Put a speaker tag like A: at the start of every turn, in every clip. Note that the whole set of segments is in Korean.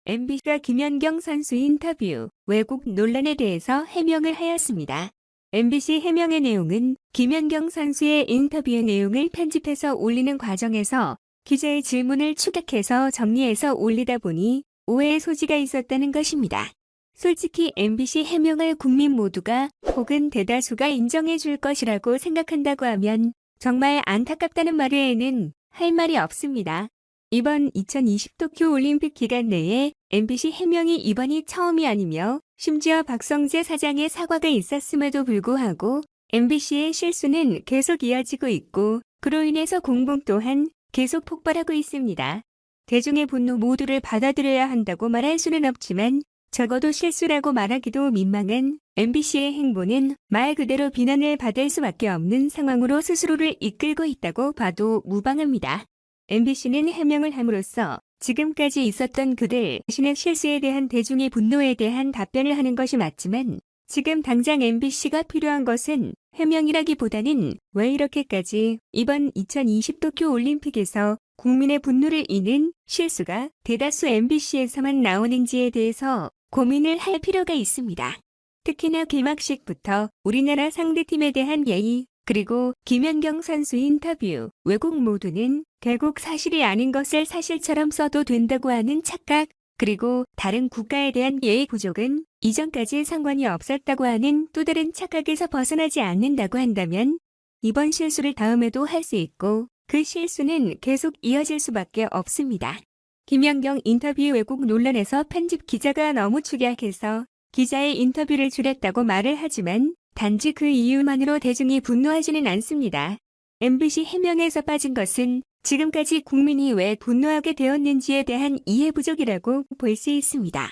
A: MBC가 김연경 선수 인터뷰, 왜곡 논란에 대해서 해명을 하였습니다. MBC 해명의 내용은 김연경 선수의 인터뷰의 내용을 편집해서 올리는 과정에서 기자의 질문을 축약해서 정리해서 올리다 보니 오해의 소지가 있었다는 것입니다. 솔직히 MBC 해명을 국민 모두가 혹은 대다수가 인정해 줄 것이라고 생각한다고 하면 정말 안타깝다는 말 외에는 할 말이 없습니다. 이번 2020 도쿄올림픽 기간 내에 MBC 해명이 이번이 처음이 아니며 심지어 박성재 사장의 사과가 있었음에도 불구하고 MBC의 실수는 계속 이어지고 있고 그로 인해서 공분 또한 계속 폭발하고 있습니다. 대중의 분노 모두를 받아들여야 한다고 말할 수는 없지만 적어도 실수라고 말하기도 민망한 MBC의 행보는 말 그대로 비난을 받을 수밖에 없는 상황으로 스스로를 이끌고 있다고 봐도 무방합니다. MBC는 해명을 함으로써 지금까지 있었던 그들 자신의 실수에 대한 대중의 분노에 대한 답변을 하는 것이 맞지만 지금 당장 MBC가 필요한 것은 해명이라기보다는 왜 이렇게까지 이번 2020 도쿄올림픽에서 국민의 분노를 이는 실수가 대다수 MBC에서만 나오는지에 대해서 고민을 할 필요가 있습니다. 특히나 개막식부터 우리나라 상대팀에 대한 예의, 그리고 김연경 선수 인터뷰, 왜곡 모두는 결국 사실이 아닌 것을 사실처럼 써도 된다고 하는 착각, 그리고 다른 국가에 대한 예의 부족은 이전까지 상관이 없었다고 하는 또 다른 착각에서 벗어나지 않는다고 한다면 이번 실수를 다음에도 할 수 있고 그 실수는 계속 이어질 수밖에 없습니다. 김연경 인터뷰 왜곡 논란에서 편집 기자가 너무 축약해서 기자의 인터뷰를 줄였다고 말을 하지만 단지 그 이유만으로 대중이 분노하지는 않습니다. MBC 해명에서 빠진 것은 지금까지 국민이 왜 분노하게 되었는지에 대한 이해 부족이라고 볼 수 있습니다.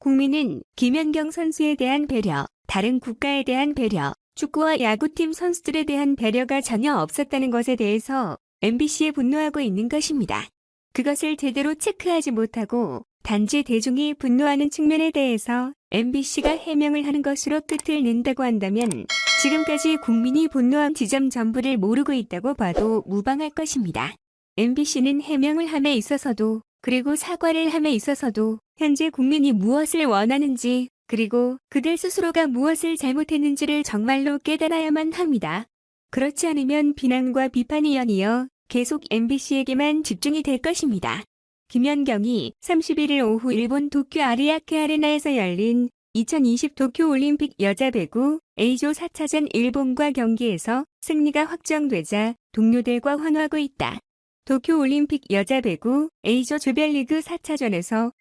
A: 국민은 김연경 선수에 대한 배려, 다른 국가에 대한 배려, 축구와 야구팀 선수들에 대한 배려가 전혀 없었다는 것에 대해서 MBC에 분노하고 있는 것입니다. 그것을 제대로 체크하지 못하고 단지 대중이 분노하는 측면에 대해서 MBC가 해명을 하는 것으로 끝을 낸다고 한다면 지금까지 국민이 분노한 지점 전부를 모르고 있다고 봐도 무방할 것입니다. MBC는 해명을 함에 있어서도 그리고 사과를 함에 있어서도 현재 국민이 무엇을 원하는지 그리고 그들 스스로가 무엇을 잘못했는지를 정말로 깨달아야만 합니다. 그렇지 않으면 비난과 비판이 연이어 계속 MBC에게만 집중이 될 것입니다. 김연경이 31일 오후 일본 도쿄 아리아케 아레나에서 열린 2020 도쿄올림픽 여자 배구 A조 4차전 일본과 경기에서 승리가 확정되자 동료들과 환호하고 있다. 도쿄올림픽 여자 배구 A조 조별리그 4차전에서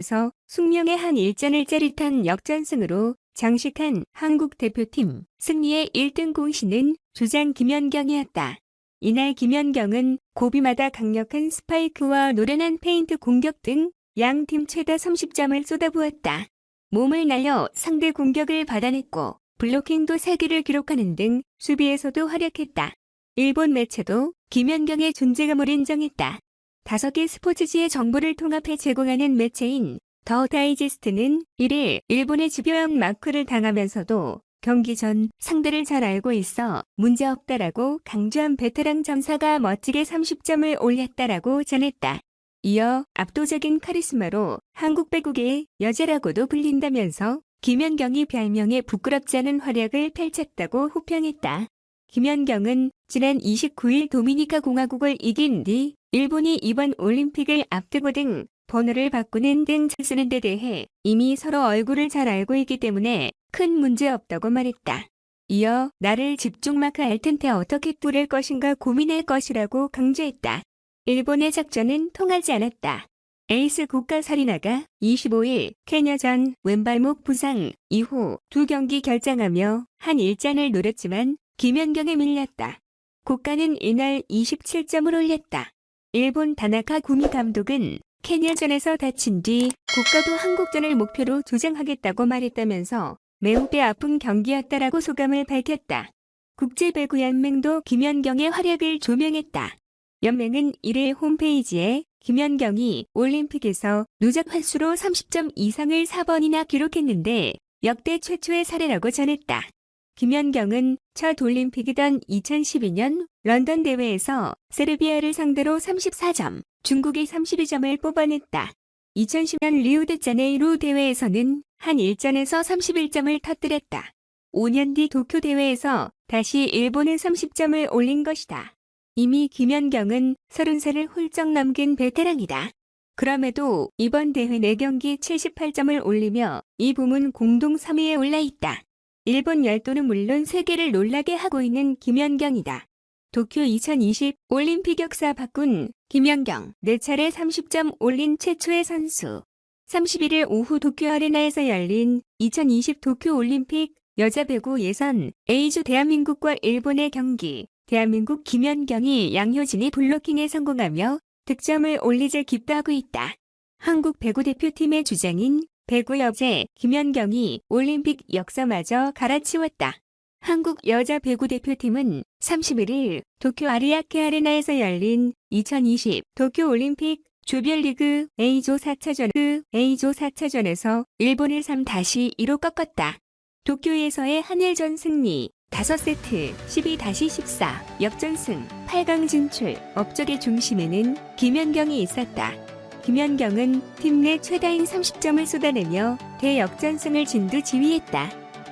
A: 숙명의 한 일전을 짜릿한 역전승으로 장식한 한국 대표팀 승리의 1등 공신은 주장 김연경이었다. 이날 김연경은 고비마다 강력한 스파이크와 노련한 페인트 공격 등 양팀 최다 30점을 쏟아부었다. 몸을 날려 상대 공격을 받아냈고 블로킹도 3개를 기록하는 등 수비에서도 활약했다. 일본 매체도 김연경의 존재감을 인정했다. 5개 스포츠지의 정보를 통합해 제공하는 매체인 더 다이제스트는 1일 일본의 집요한 마크를 당하면서도 경기 전 상대를 잘 알고 있어 문제없다라고 강조한 베테랑 점사가 멋지게 30점을 올렸다라고 전했다. 이어 압도적인 카리스마로 한국 배구계의 여제라고도 불린다면서 김연경이 별명에 부끄럽지 않은 활약을 펼쳤다고 호평했다. 김연경은 지난 29일 도미니카 공화국을 이긴 뒤 일본이 이번 올림픽을 앞두고 등 번호를 바꾸는 등 쓰는 데 대해 이미 서로 얼굴을 잘 알고 있기 때문에 큰 문제 없다고 말했다. 이어 나를 집중마크 할 텐데 어떻게 뚫을 것인가 고민할 것이라고 강조했다. 일본의 작전은 통하지 않았다. 에이스 고카 사리나가 25일 케냐전 왼발목 부상 이후 2경기 결장하며 한 일잔을 노렸지만 김연경에 밀렸다. 고카는 이날 27점을 올렸다. 일본 다나카 구미 감독은 케냐전에서 다친 뒤 고카도 한국전을 목표로 조장하겠다고 말했다면서 매우 뼈 아픈 경기였다라고 소감을 밝혔다. 국제배구연맹도 김연경의 활약을 조명했다. 연맹은 1일 홈페이지에 김연경이 올림픽에서 누적 횟수로 30점 이상을 4번이나 기록했는데 역대 최초의 사례라고 전했다. 김연경은 첫 올림픽이던 2012년 런던 대회에서 세르비아를 상대로 34점, 중국이 32점을 뽑아냈다. 2010년 리우데자네이루 대회에서는 한 일전에서 31점을 터뜨렸다. 5년 뒤 도쿄 대회에서 다시 일본에 30점을 올린 것이다. 이미 김연경은 30살을 훌쩍 넘긴 베테랑이다. 그럼에도 이번 대회 4경기 78점을 올리며 이 부문 공동 3위에 올라있다. 일본 열도는 물론 세계를 놀라게 하고 있는 김연경이다. 도쿄 2020 올림픽 역사 바꾼 김연경 4차례 30점 올린 최초의 선수. 31일 오후 도쿄 아레나에서 열린 2020 도쿄 올림픽 여자 배구 예선 A조 대한민국과 일본의 경기. 대한민국 김연경이 양효진이 블로킹에 성공하며 득점을 올리자 기뻐하고 있다. 한국 배구 대표팀의 주장인 배구 여제 김연경이 올림픽 역사마저 갈아치웠다. 한국 여자 배구 대표팀은 31일 도쿄 아리아케 아레나에서 열린 2020 도쿄 올림픽 조별리그 A조 4차전에서 일본을 3-2로 꺾었다. 도쿄에서의 한일전 승리 5세트 12-14 역전승 8강 진출 업적의 중심에는 김연경이 있었다. 김연경은 팀 내 최다인 30점을 쏟아내며 대역전승을 진두지휘했다.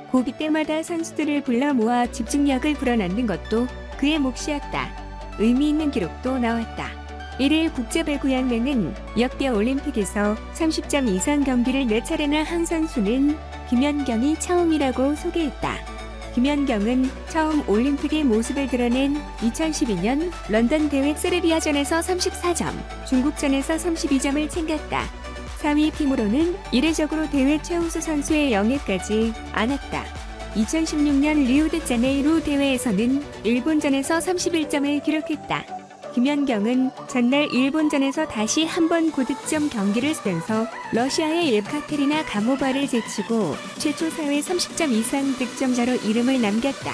A: 고비 때마다 선수들을 불러 모아 집중력을 불어넣는 것도 그의 몫이었다. 의미 있는 기록도 나왔다. 1일 국제배구연맹은 역대 올림픽에서 30점 이상 경기를 4차례나 한 선수는 김연경이 처음이라고 소개했다. 김연경은 처음 올림픽의 모습을 드러낸 2012년 런던 대회 세르비아전에서 34점, 중국전에서 32점을 챙겼다. 4위 팀으로는 이례적으로 대회 최우수 선수의 영예까지 안았다. 2016년 리우데자네이루 대회에서는 일본전에서 31점을 기록했다. 김연경은 전날 일본전에서 다시 한번 고득점 경기를 쓰면서 러시아의 예카테리나 가모바를 제치고 최초 사회 30점 이상 득점자로 이름을 남겼다.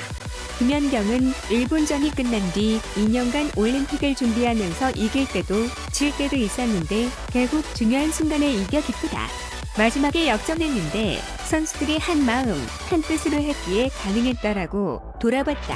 A: 김연경은 일본전이 끝난 뒤 2년간 올림픽을 준비하면서 이길 때도 질 때도 있었는데 결국 중요한 순간에 이겨 기쁘다. 마지막에 역전했는데 선수들이 한 마음, 한 뜻으로 했기에 가능했다라고 돌아봤다.